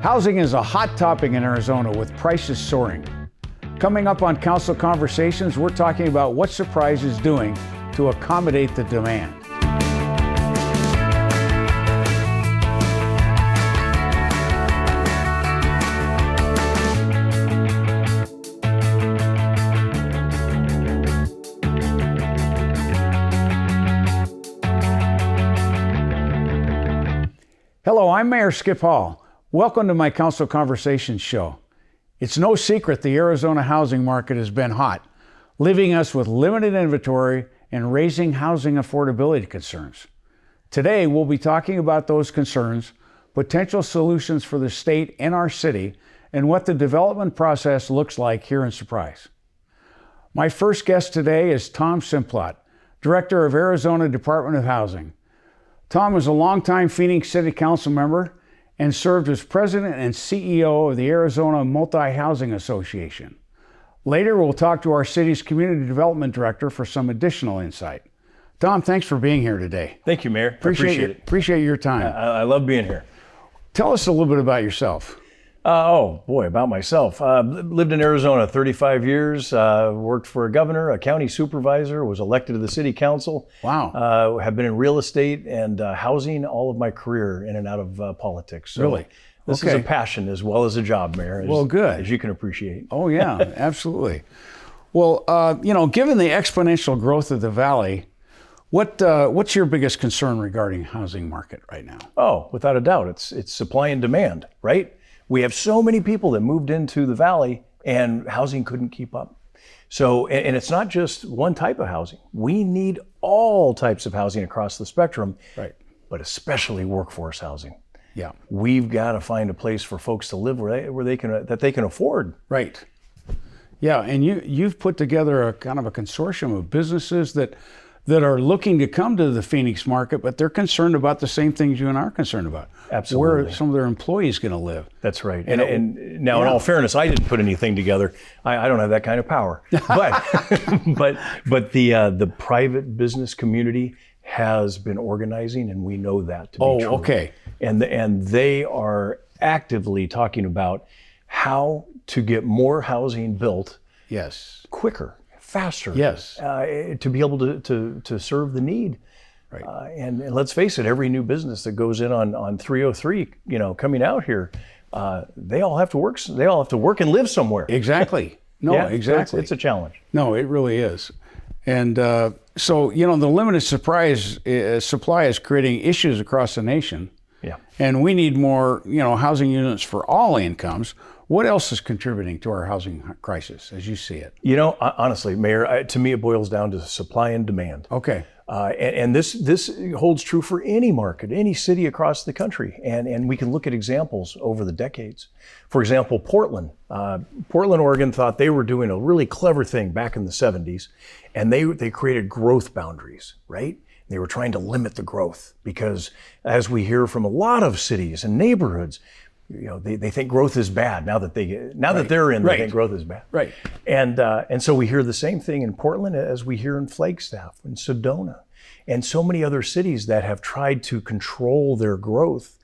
Housing is a hot topic in Arizona with prices soaring. Coming up on Council Conversations, we're talking about what Surprise is doing to accommodate the demand. Hello, I'm Mayor Skip Hall. Welcome to my Council Conversations show. It's no secret the Arizona housing market has been hot, leaving us with limited inventory and raising housing affordability concerns. Today, we'll be talking about those concerns, potential solutions for the state and our city, and what the development process looks like here in Surprise. My first guest today is Tom Simplot, Director of Arizona Department of Housing. Tom was a longtime Phoenix City Council member and served as president and CEO of the Arizona Multi-Housing Association. Later, we'll talk to our city's community development director for some additional insight. Tom, thanks for being here today. Thank you, Mayor. Appreciate it. Appreciate your time. I love being here. Tell us a little bit about yourself. About myself. Lived in Arizona 35 years, worked for a governor, a county supervisor, was elected to the city council. Wow. Have been in real estate and housing all of my career in and out of politics. So really? This is a passion as well as a job, Mayor. Well, good. As you can appreciate. Oh, yeah, absolutely. Well, given the exponential growth of the Valley, what's your biggest concern regarding housing market right now? Oh, without a doubt, it's supply and demand, right? We have so many people that moved into the Valley and housing couldn't keep up. So, and it's not just one type of housing. We need all types of housing across the spectrum, right? But especially workforce housing. Yeah. We've got to find a place for folks to live where they can afford. Right. Yeah, and you've put together a kind of a consortium of businesses that are looking to come to the Phoenix market, but they're concerned about the same things you and I are concerned about. Absolutely. Where some of their employees going to live. That's right. And now, in all fairness, I didn't put anything together. I don't have that kind of power. But the private business community has been organizing, and we know that to be true. Oh, okay. And they are actively talking about how to get more housing built. Yes. Quicker. Faster, yes, to be able to serve the need, right? And let's face it, every new business that goes in on 303, coming out here, they all have to work. They all have to work and live somewhere. Exactly. No, yeah, exactly. It's a challenge. No, it really is. And so the limited supply is creating issues across the nation. Yeah. And we need more, housing units for all incomes. What else is contributing to our housing crisis as you see it? Honestly, Mayor, to me, it boils down to supply and demand. Okay. And this holds true for any market, any city across the country. And we can look at examples over the decades. For example, Portland, Oregon thought they were doing a really clever thing back in the 70s. And they created growth boundaries, right? They were trying to limit the growth because, as we hear from a lot of cities and neighborhoods, they think growth is bad now that they're in. They think growth is bad. Right. And so we hear the same thing in Portland as we hear in Flagstaff and Sedona, and so many other cities that have tried to control their growth.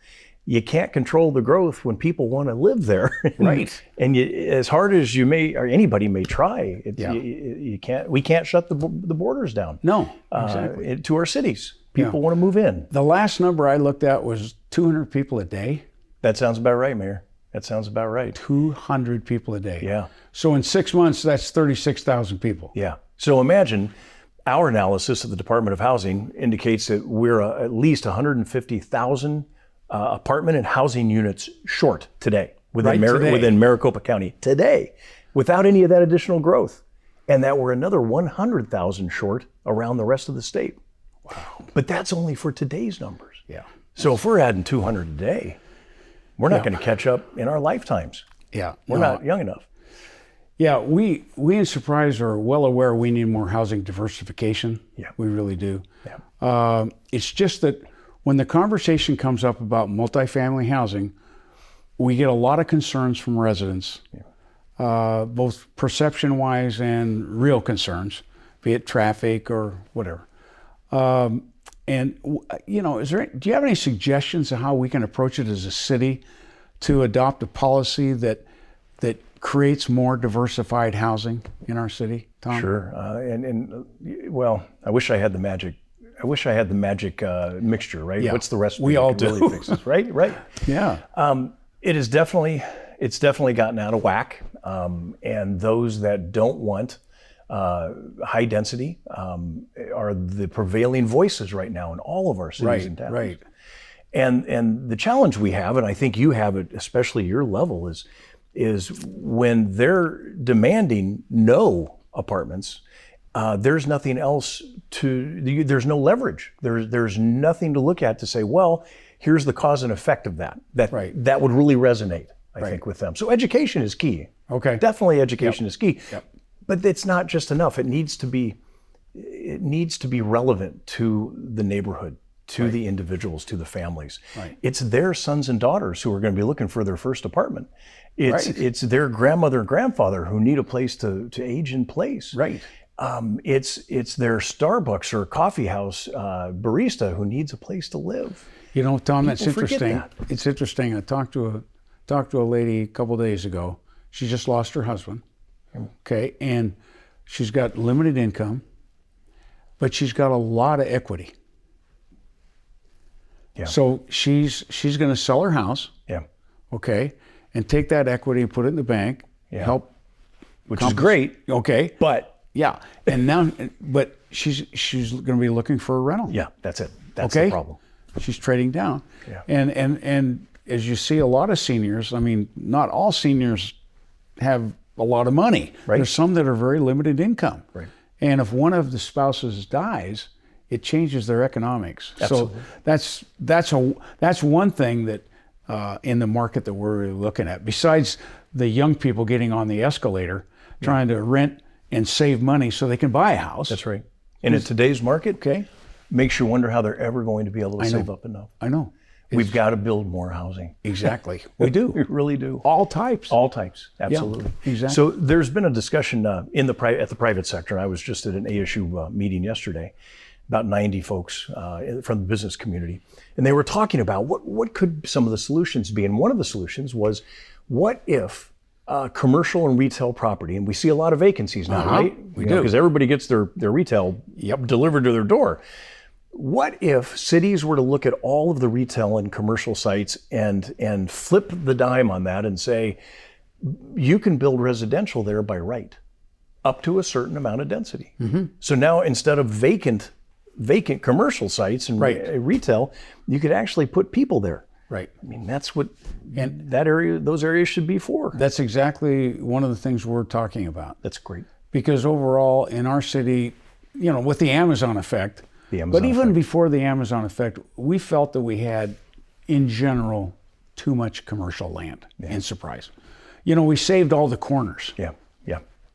You can't control the growth when people want to live there. Right. And as hard as you may, or anybody may try, you can't. We can't shut the borders down. No, exactly. To our cities, people want to move in. The last number I looked at was 200 people a day. That sounds about right, Mayor. That sounds about right. 200 people a day. Yeah. So in 6 months, that's 36,000 people. Yeah. So imagine our analysis of the Department of Housing indicates that we're at least 150,000 apartment and housing units short today within Maricopa County today, without any of that additional growth, and that we're another 100,000 short around the rest of the state. Wow. But that's only for today's numbers. Yeah. So if we're adding 200 a day, we're not going to catch up in our lifetimes. Yeah. We're not young enough. Yeah, we in Surprise are well aware we need more housing diversification. Yeah. We really do. Yeah. It's just that when the conversation comes up about multifamily housing, we get a lot of concerns from residents, both perception-wise and real concerns, be it traffic or whatever. Do you have any suggestions of how we can approach it as a city to adopt a policy that creates more diversified housing in our city, Tom? Sure. Well, I wish I had the magic. I wish I had the magic mixture, right? Yeah, What's the recipe? we all that can do. really fix this, right? Right. Yeah. It's definitely gotten out of whack. And those that don't want high density are the prevailing voices right now in all of our cities and towns. Right. And the challenge we have, and I think you have it, especially your level, is when they're demanding no apartments, there's nothing else there's no leverage. There's nothing to look at to say, well, here's the cause and effect of that. That would really resonate, I think, with them. So education is key. Okay. Definitely education is key. Yep. But it's not just enough. It needs to be relevant to the neighborhood, to the individuals, to the families. Right. It's their sons and daughters who are going to be looking for their first apartment. It's their grandmother and grandfather who need a place to age in place. Right. It's their Starbucks or coffee house barista who needs a place to live. You know, Tom, that's People forget interesting. that. It's interesting. I talked to a lady a couple of days ago. She just lost her husband. Okay, and she's got limited income, but she's got a lot of equity. Yeah. So she's going to sell her house. Yeah. Okay, and take that equity and put it in the bank. Yeah. Help. Which is great. Okay. But Yeah, and now, but she's going to be looking for a rental. yeah, that's it. That's Okay. the problem. She's trading down. Yeah. And as you see, a lot of seniors, I mean, not all seniors have a lot of money. Right. There's some that are very limited income. Right. And if one of the spouses dies, it changes their economics. Absolutely. So that's one thing that in the market that we're really looking at. Besides the young people getting on the escalator, trying to rent and save money so they can buy a house. That's right. And in today's market, Okay. makes you wonder how they're ever going to be able to save up enough. I know. We've got to build more housing. Exactly. We do. We really do. All types. All types, absolutely. exactly. So there's been a discussion at the private sector. I was just at an ASU meeting yesterday, about 90 folks from the business community, and they were talking about what could some of the solutions be. And one of the solutions was, what if commercial and retail property, and we see a lot of vacancies now, right? We do. Because everybody gets their retail delivered to their door. What if cities were to look at all of the retail and commercial sites and flip the dime on that and say, you can build residential there by right, up to a certain amount of density. Mm-hmm. So now instead of vacant commercial sites and retail, you could actually put people there. Right. I mean, that's what those areas should be for. That's exactly one of the things we're talking about. That's great. Because overall in our city, you know, with the Amazon effect, Amazon but even effect. before the Amazon effect, we felt that we had, in general, too much commercial land in Surprise. You know, we saved all the corners. Yeah.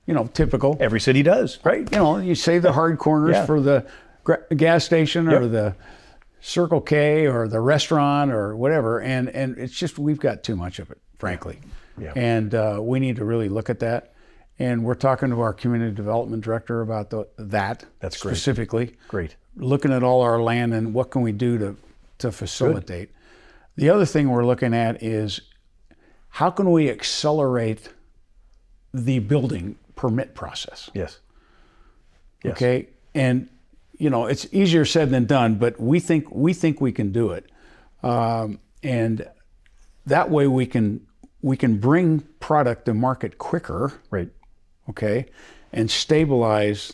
You know, typical. Every city does, right? You know, you save the hard corners for the gas station or the Circle K or the restaurant or whatever, and it's just we've got too much of it, frankly. Yeah. And we need to really look at that. And we're talking to our community development director about that. That's great. Specifically. Great. Looking at all our land and what can we do to facilitate. The other thing we're looking at is how can we accelerate the building permit process? Yes. Okay, and you know it's easier said than done, but we think we can do it, and that way we can bring product to market quicker. Right. Okay, and stabilize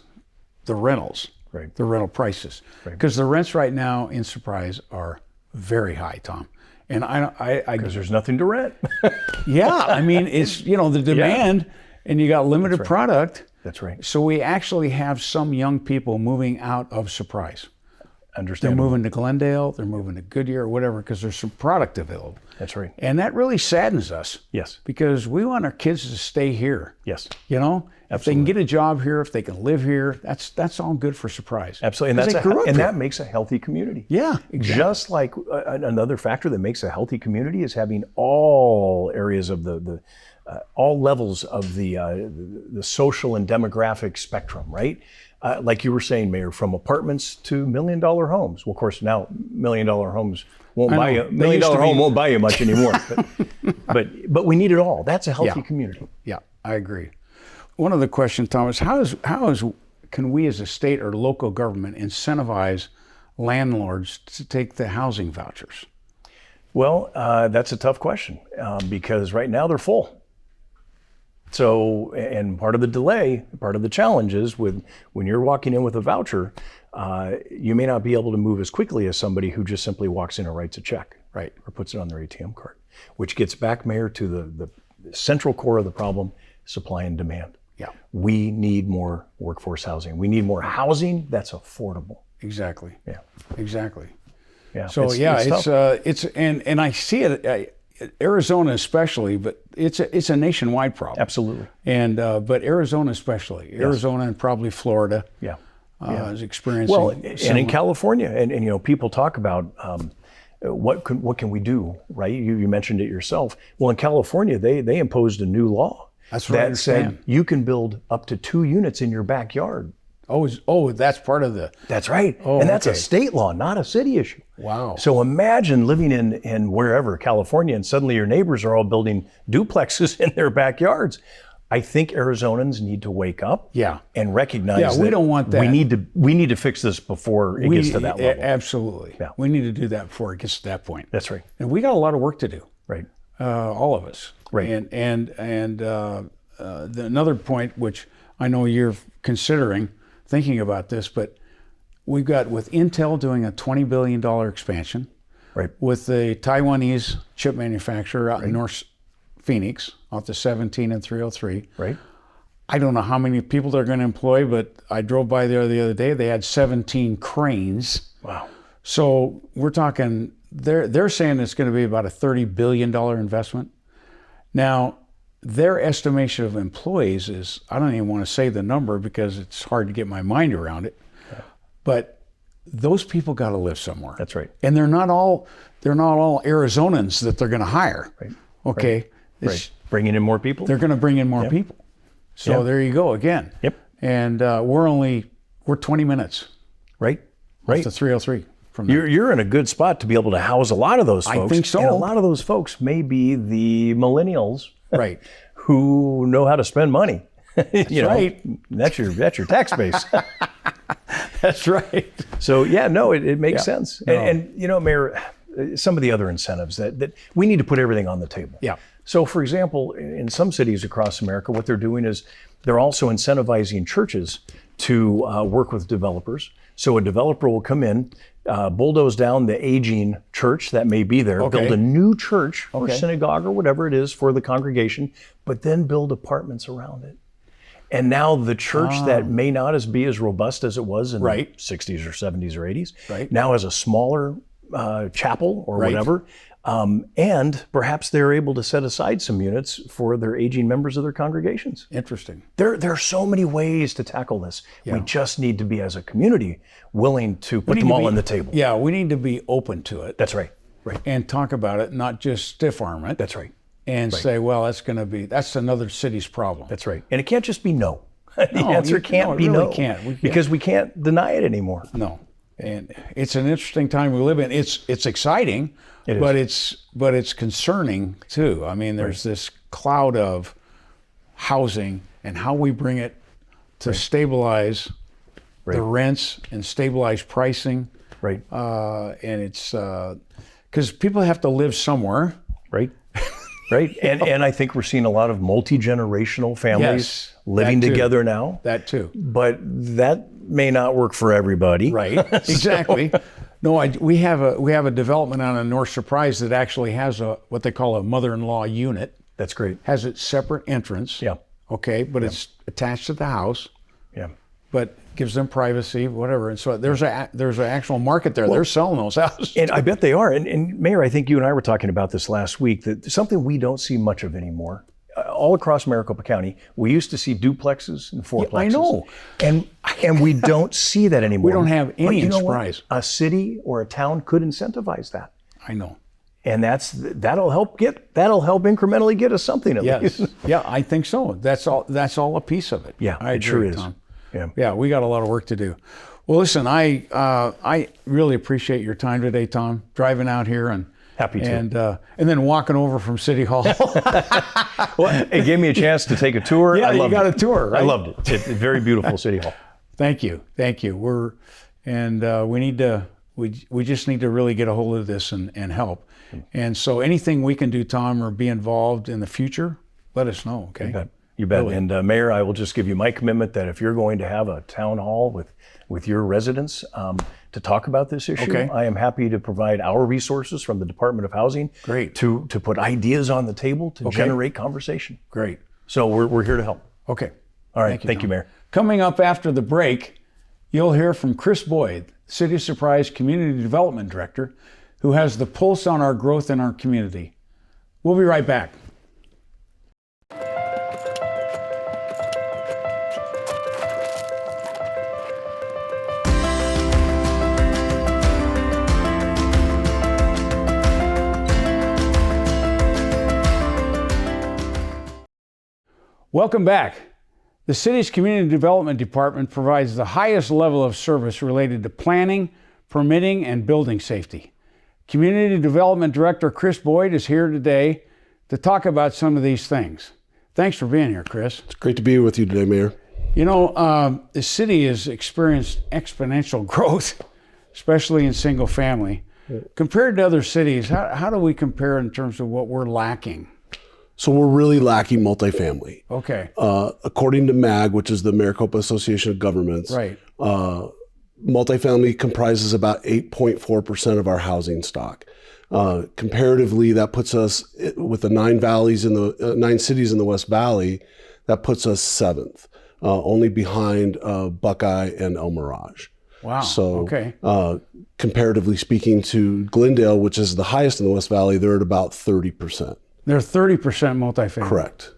the rentals. Right. The rental prices, because the rents right now in Surprise are very high, Tom. And I Because there's nothing to rent. yeah, I mean it's the demand, and you got limited product. That's right. So we actually have some young people moving out of Surprise. They're Understandable. moving to Glendale, they're moving to Goodyear, or whatever, because there's some product available. That's right. And that really saddens us. Yes. Because we want our kids to stay here. Yes. You know, if they can get a job here, if they can live here, that's all good for Surprise. Absolutely, and 'Cause they grew up here. that makes a healthy community. Yeah, exactly. Just like another factor that makes a healthy community is having all areas of the all levels of the social and demographic spectrum, right? Like you were saying, Mayor, from apartments to $1 million homes. Well, of course, now $1 million homes won't buy you. $1 million home won't buy you much anymore. but we need it all. That's a healthy Yeah. community. Yeah, I agree. One other question, Thomas, can we as a state or local government incentivize landlords to take the housing vouchers? Well, that's a tough question because right now they're full. So, and part of the delay, part of the challenge is when you're walking in with a voucher, you may not be able to move as quickly as somebody who just simply walks in and writes a check, right, or puts it on their ATM card, which gets back, Mayor, to the central core of the problem, supply and demand. Yeah. We need more workforce housing. We need more housing that's affordable. Exactly. Yeah. Exactly. Yeah. So it's and I see it, Arizona especially, but it's a nationwide problem. Absolutely. And but Arizona especially, Arizona and probably Florida, is experiencing. Well, and in California, and you know, people talk about what can we do, right? You mentioned it yourself. Well, in California, they imposed a new law that said you can build up to 2 units in your backyard. Oh, that's part of the. That's right. Oh, and that's a state law, not a city issue. Wow. So imagine living in wherever, California, and suddenly your neighbors are all building duplexes in their backyards. I think Arizonans need to wake up and recognize that we don't want that. We need to fix this before it gets to that level. Absolutely. Yeah. We need to do that before it gets to that point. That's right. And we got a lot of work to do. Right. All of us. Right. And another point, which I know you're thinking about this, but we've got with Intel doing a $20 billion expansion, right, with the Taiwanese chip manufacturer out in North Phoenix, off the 17 and 303. Right. I don't know how many people they're going to employ, but I drove by there the other day. They had 17 cranes. Wow. So we're talking, they're saying it's going to be about a $30 billion investment. Now, their estimation of employees is, I don't even want to say the number because it's hard to get my mind around it, but those people got to live somewhere. That's right. And they're not all Arizonans that they're going to hire. Right. Okay. Right. Bringing in more people. They're going to bring in more people. So there you go again. Yep. And we're 20 minutes. Right. Off the 303. From there. You're in a good spot to be able to house a lot of those folks. I think so. And a lot of those folks may be the millennials, right, who know how to spend money. That's right. That's your tax base. That's right. So it makes sense. No. And you know, Mayor, some of the other incentives that we need to put everything on the table. Yeah. So for example, in some cities across America, what they're doing is they're also incentivizing churches to work with developers. So a developer will come in, bulldoze down the aging church that may be there, build a new church or synagogue or whatever it is for the congregation, but then build apartments around it. And now the church that may not be as robust as it was in the 60s or 70s or 80s, now has a smaller chapel or whatever. And perhaps they're able to set aside some units for their aging members of their congregations. Interesting. There are so many ways to tackle this. Yeah. We just need to be, as a community, willing to put them all on the table. Yeah, we need to be open to it. That's right. Right. And talk about it, not just stiff arm it. That's right. And say, well, that's another city's problem. That's right. And it can't just be no. The answer can't be no. Can't. Because we can't deny it anymore. No. And it's an interesting time we live in. It's exciting, but it's concerning too. I mean, there's this cloud of housing and how we bring it to stabilize the rents and stabilize pricing. Right. And it's because people have to live somewhere. Right. Right. And I think we're seeing a lot of multi-generational families living together now. That too. But that may not work for everybody. Right. Exactly. No, we have a development on a North Surprise that actually has what they call a mother-in-law unit. That's great. Has its separate entrance. Yeah. Okay, but it's attached to the house. Yeah. But gives them privacy, whatever. And so there's an actual market there. Well, they're selling those houses. And I bet they are. And Mayor, I think you and I were talking about this last week, that something we don't see much of anymore. All across Maricopa County, we used to see duplexes and fourplexes. I know. And we don't see that anymore. We don't have any surprise. A city or a town could incentivize that. I know. And that'll help incrementally get us something at least. Yeah, I think so. That's all a piece of it. Yeah, it sure is. Tom. Yeah, we got a lot of work to do. Well, listen, I really appreciate your time today, Tom, driving out here and Happy to. And then walking over from City Hall. Well, it gave me a chance to take a tour. Yeah, I loved you got it. a tour, right? I loved it. It's a very beautiful City Hall. Thank you. We just need to really get a hold of this and help. And so anything we can do, Tom, or be involved in the future, let us know, okay? You bet. Really. And Mayor, I will just give you my commitment that if you're going to have a town hall with your residents to talk about this issue, Okay. I am happy to provide our resources from the Department of Housing. Great. To put ideas on the table to generate conversation. Great. So we're here to help. Okay. All right. Thank you, Mayor. Coming up after the break, you'll hear from Chris Boyd, City of Surprise Community Development Director, who has the pulse on our growth in our community. We'll be right back. Welcome back. The city's Community Development Department provides the highest level of service related to planning, permitting, and building safety. Community Development Director Chris Boyd is here today to talk about some of these things. Thanks for being here, Chris. It's great to be with you today, Mayor. You know, the city has experienced exponential growth, especially in single family. Compared to other cities, how do we compare in terms of what we're lacking? So we're really lacking multifamily. Okay. According to MAG, which is the Maricopa Association of Governments, Right. Multifamily comprises about 8.4% of our housing stock. Comparatively, that puts us with the 9 cities in the West Valley. That puts us 7th, only behind Buckeye and El Mirage. Wow. So, okay. Comparatively speaking to Glendale, which is the highest in the West Valley, they're at about 30%. They're 30% multifamily. Correct.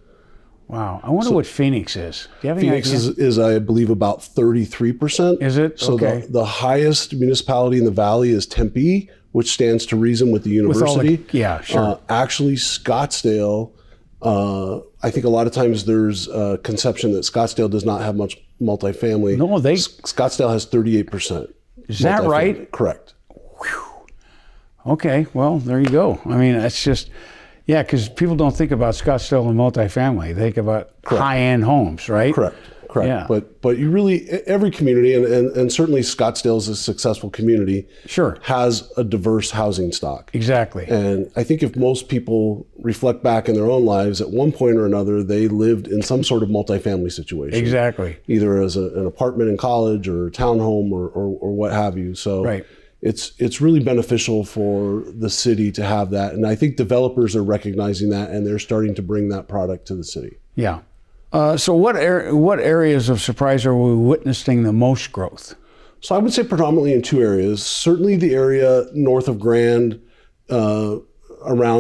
Wow. I wonder what Phoenix is. Do you have any Phoenix idea? is, I believe, about 33%. Is it? So Okay. the highest municipality in the valley is Tempe, which stands to reason with the university. Yeah, sure. Actually, Scottsdale, I think a lot of times there's a conception that Scottsdale does not have much multifamily. No, Scottsdale has 38%. Is that multifamily. right? Correct. Okay, well, there you go. I mean, it's just, yeah, because people don't think about Scottsdale and multifamily. They think about high-end homes, right? Correct. Yeah. But you really, every community, and certainly Scottsdale is a successful community, Sure. has a diverse housing stock. Exactly. And I think if most people reflect back in their own lives, at one point or another, they lived in some sort of multifamily situation. Exactly. Either as an apartment in college or a townhome or what have you. So Right. it's really beneficial for the city to have that. And I think developers are recognizing that, and they're starting to bring that product to the city. Yeah. So what areas of Surprise are we witnessing the most growth? So I would say predominantly in 2 areas. Certainly the area north of Grand, around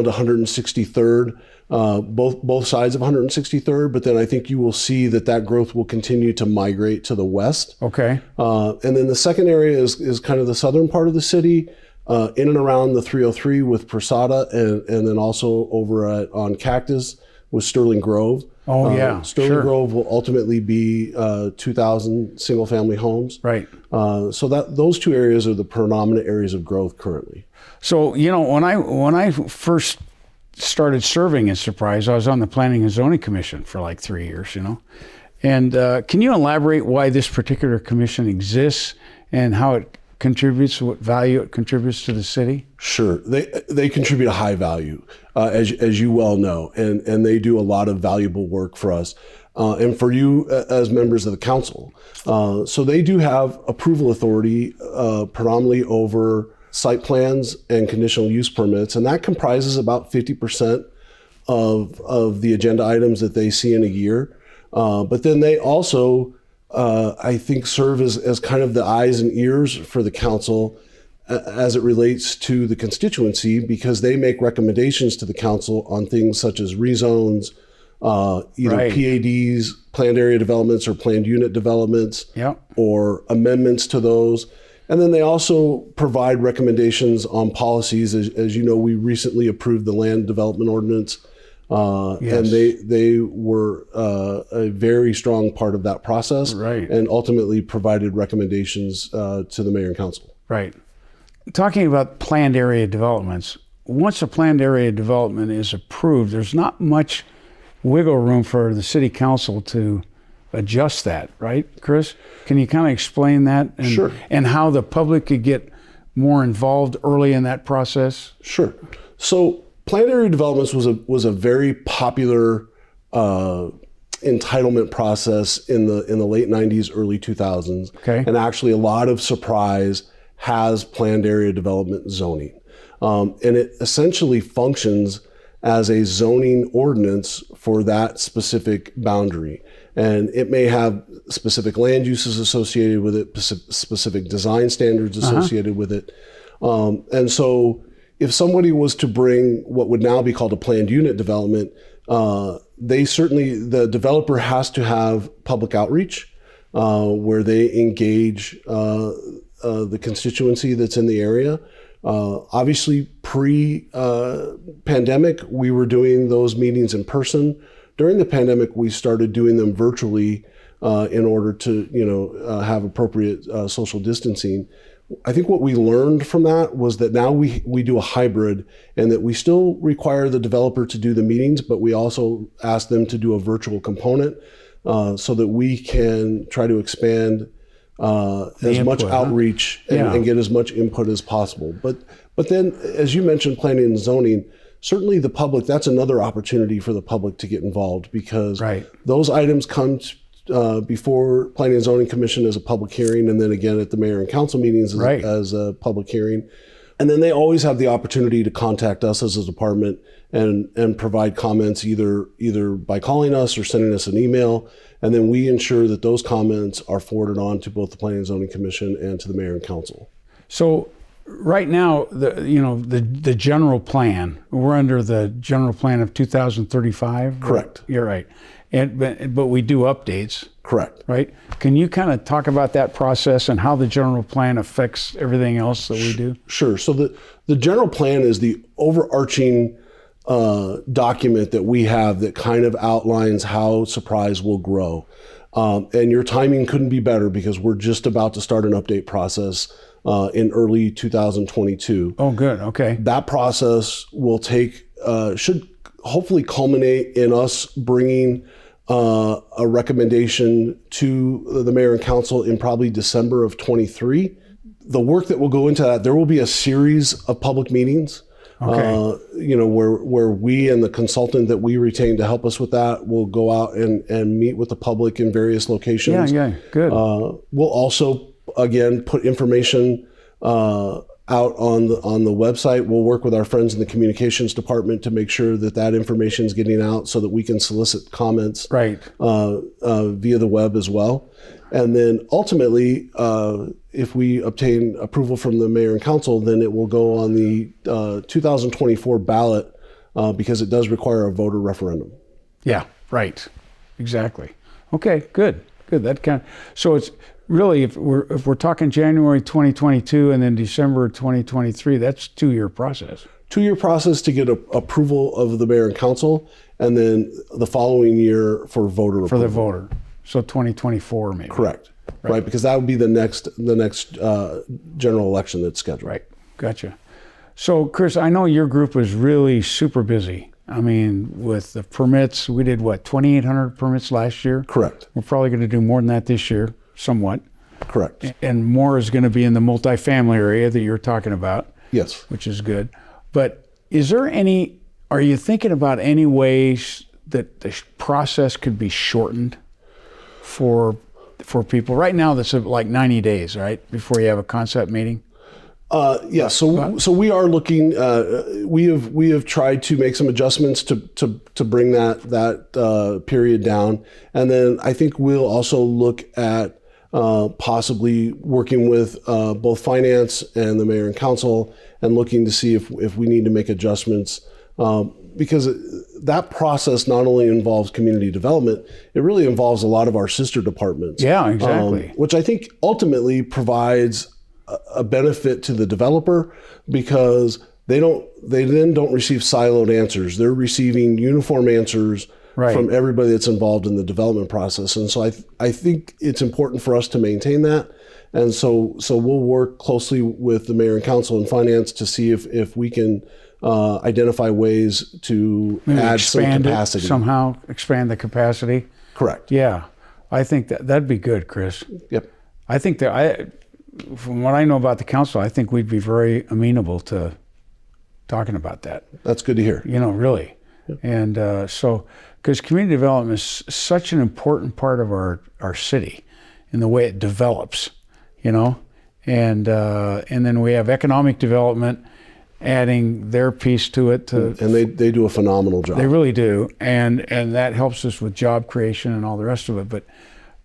163rd, both sides of 163rd. But then I think you will see that growth will continue to migrate to the west. Okay. And then the second area is kind of the southern part of the city, in and around the 303 with Prasada, and then also over on Cactus with Sterling Grove. Oh, yeah, Sterling sure. Grove will ultimately be 2,000 single-family homes. Right. So those 2 areas are the predominant areas of growth currently. So, you know, when I first started serving in Surprise, I was on the Planning and Zoning Commission for like 3 years, you know. And can you elaborate why this particular commission exists and how it contributes, what value it contributes to the city? Sure, they contribute a high value, as you well know, and they do a lot of valuable work for us, and for you as members of the council. So they do have approval authority, predominantly over site plans and conditional use permits, and that comprises about 50% of the agenda items that they see in a year. But then they also, I think, serve as kind of the eyes and ears for the council as it relates to the constituency, because they make recommendations to the council on things such as rezones, either Right. PADs, planned area developments, or planned unit developments, Yep. or amendments to those. And then they also provide recommendations on policies. As you know, we recently approved the land development ordinance. Yes. And they were a very strong part of that process, Right. and ultimately provided recommendations to the mayor and council. Right. Talking about planned area developments, once a planned area development is approved, there's not much wiggle room for the city council to adjust that, right, Chris? Can you kind of explain that? And, Sure. And how the public could get more involved early in that process? Sure. So planned area developments was a very popular entitlement process in the late 90s, early 2000s. Okay. And actually a lot of Surprise has planned area development zoning. And it essentially functions as a zoning ordinance for that specific boundary. And it may have specific land uses associated with it, specific design standards associated with it. And so if somebody was to bring what would now be called a planned unit development, the developer has to have public outreach where they engage the constituency that's in the area. Obviously, pre-pandemic, we were doing those meetings in person. During the pandemic, we started doing them virtually in order to, have appropriate social distancing. I think what we learned from that was that now we do a hybrid, and that we still require the developer to do the meetings, but we also ask them to do a virtual component so that we can try to expand as much outreach and get as much input as possible. But then, as you mentioned, planning and zoning, certainly the public, that's another opportunity for the public to get involved, because those items come before Planning and Zoning Commission as a public hearing, and then again at the mayor and council meetings as a public hearing. And then they always have the opportunity to contact us as a department and provide comments either by calling us or sending us an email. And then we ensure that those comments are forwarded on to both the Planning and Zoning Commission and to the mayor and council. So right now, the general plan, we're under the general plan of 2035. Correct. You're right. But we do updates. Correct. Right? Can you kind of talk about that process and how the general plan affects everything else that we do? Sure. So the general plan is the overarching document that we have that kind of outlines how Surprise will grow. And your timing couldn't be better, because we're just about to start an update process in early 2022. Oh, good. Okay. That process will should hopefully culminate in us bringing a recommendation to the mayor and council in probably December of 23. The work that will go into that, there will be a series of public meetings, where we and the consultant that we retain to help us with that will go out and meet with the public in various locations. Yeah, good. We'll also, again, put information out on the website. We'll work with our friends in the communications department to make sure that information is getting out so that we can solicit comments via the web as well. And then ultimately, if we obtain approval from the mayor and council, then it will go on the 2024 ballot because it does require a voter referendum. Yeah, right. Exactly. Okay, good. So it's really, if we're talking January 2022 and then December 2023, that's a 2-year process. 2-year process to get approval of the mayor and council, and then the following year for voter approval. For the voter. So 2024 maybe. Correct. Right, because that would be the next general election that's scheduled. Right. Gotcha. So Chris, I know your group was really super busy. I mean, with the permits, we did 2,800 permits last year? Correct. We're probably going to do more than that this year, somewhat. Correct. And more is going to be in the multifamily area that you're talking about. Yes. Which is good. But are you thinking about any ways that the process could be shortened for people? Right now, that's like 90 days, right? Before you have a concept meeting? Yeah, so we are looking. We have tried to make some adjustments to bring that period down, and then I think we'll also look at possibly working with both finance and the mayor and council, and looking to see if we need to make adjustments, because that process not only involves community development, it really involves a lot of our sister departments. Yeah, exactly. Which I think ultimately provides a benefit to the developer, because they then don't receive siloed answers. They're receiving uniform answers from everybody that's involved in the development process. And so I think it's important for us to maintain that. And so we'll work closely with the mayor and council and finance to see if we can identify ways to Maybe add some expand capacity. it somehow, expand the capacity. Correct. Yeah, I think that'd be good, Chris. Yep. I think from what I know about the council, I think we'd be very amenable to talking about that. That's good to hear. Really. Yep. And because community development is such an important part of our city in the way it develops, and then we have economic development adding their piece to it. And they do a phenomenal job. They really do, and that helps us with job creation and all the rest of it.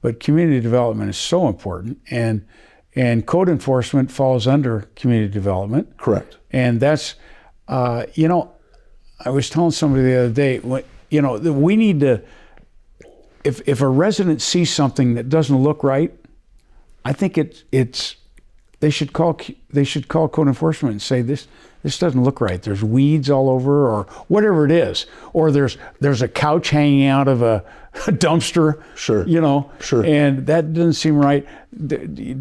But community development is so important, and code enforcement falls under community development. Correct. And that's, I was telling somebody the other day, we need to, if a resident sees something that doesn't look right, I think they should call code enforcement and say this doesn't look right. There's weeds all over, or whatever it is, or there's a couch hanging out of a dumpster. Sure. Sure. And that doesn't seem right.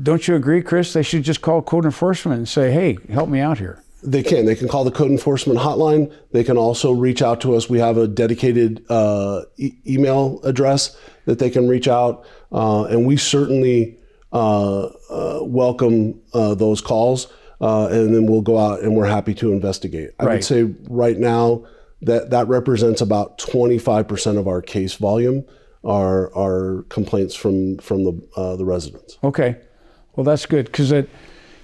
Don't you agree, Chris? They should just call code enforcement and say, hey, help me out here. They can call the code enforcement hotline. They can also reach out to us. We have a dedicated email address that they can reach out, and we certainly welcome those calls, and then we'll go out and we're happy to investigate. I would say right now that represents about 25% of our case volume are complaints from the residents. Okay, well that's good, because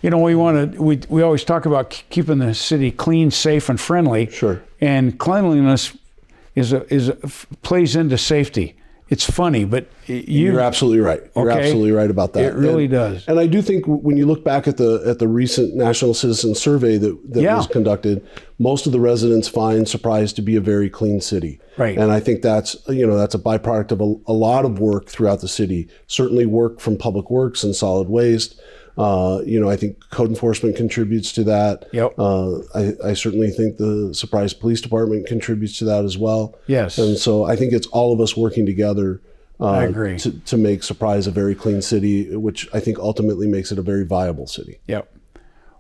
we always talk about keeping the city clean, safe, and friendly. Sure. And cleanliness plays into safety. It's funny, but you're absolutely right. You're absolutely right about that. It really does. And I do think when you look back at the recent National Citizen Survey that was conducted, most of the residents find Surprise to be a very clean city. Right. And I think that's a byproduct of a lot of work throughout the city. Certainly work from Public Works and Solid Waste. I think code enforcement contributes to that. Yep. I certainly think the Surprise Police Department contributes to that as well. Yes. And so I think it's all of us working together I agree. to make Surprise a very clean city, which I think ultimately makes it a very viable city. Yep.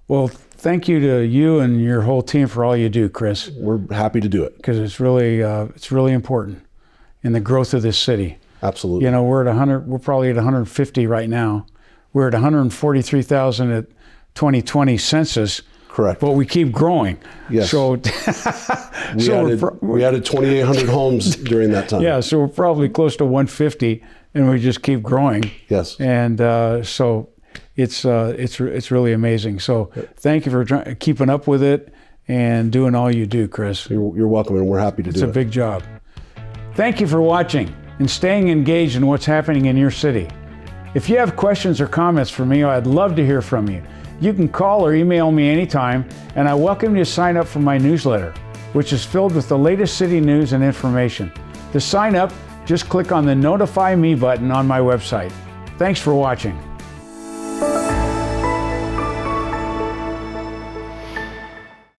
Well, thank you to you and your whole team for all you do, Chris. We're happy to do it. Because it's really important in the growth of this city. Absolutely. We're at 100. We're probably at 150 right now. We're at 143,000 at 2020 census. Correct. But we keep growing. Yes. So we added 2,800 homes during that time. Yeah. So we're probably close to 150, and we just keep growing. Yes. And so it's really amazing. So thank you for keeping up with it and doing all you do, Chris. You're welcome, and we're happy to do it. It's a big job. Thank you for watching and staying engaged in what's happening in your city. If you have questions or comments for me, I'd love to hear from you. You can call or email me anytime, and I welcome you to sign up for my newsletter, which is filled with the latest city news and information. To sign up, just click on the Notify Me button on my website. Thanks for watching.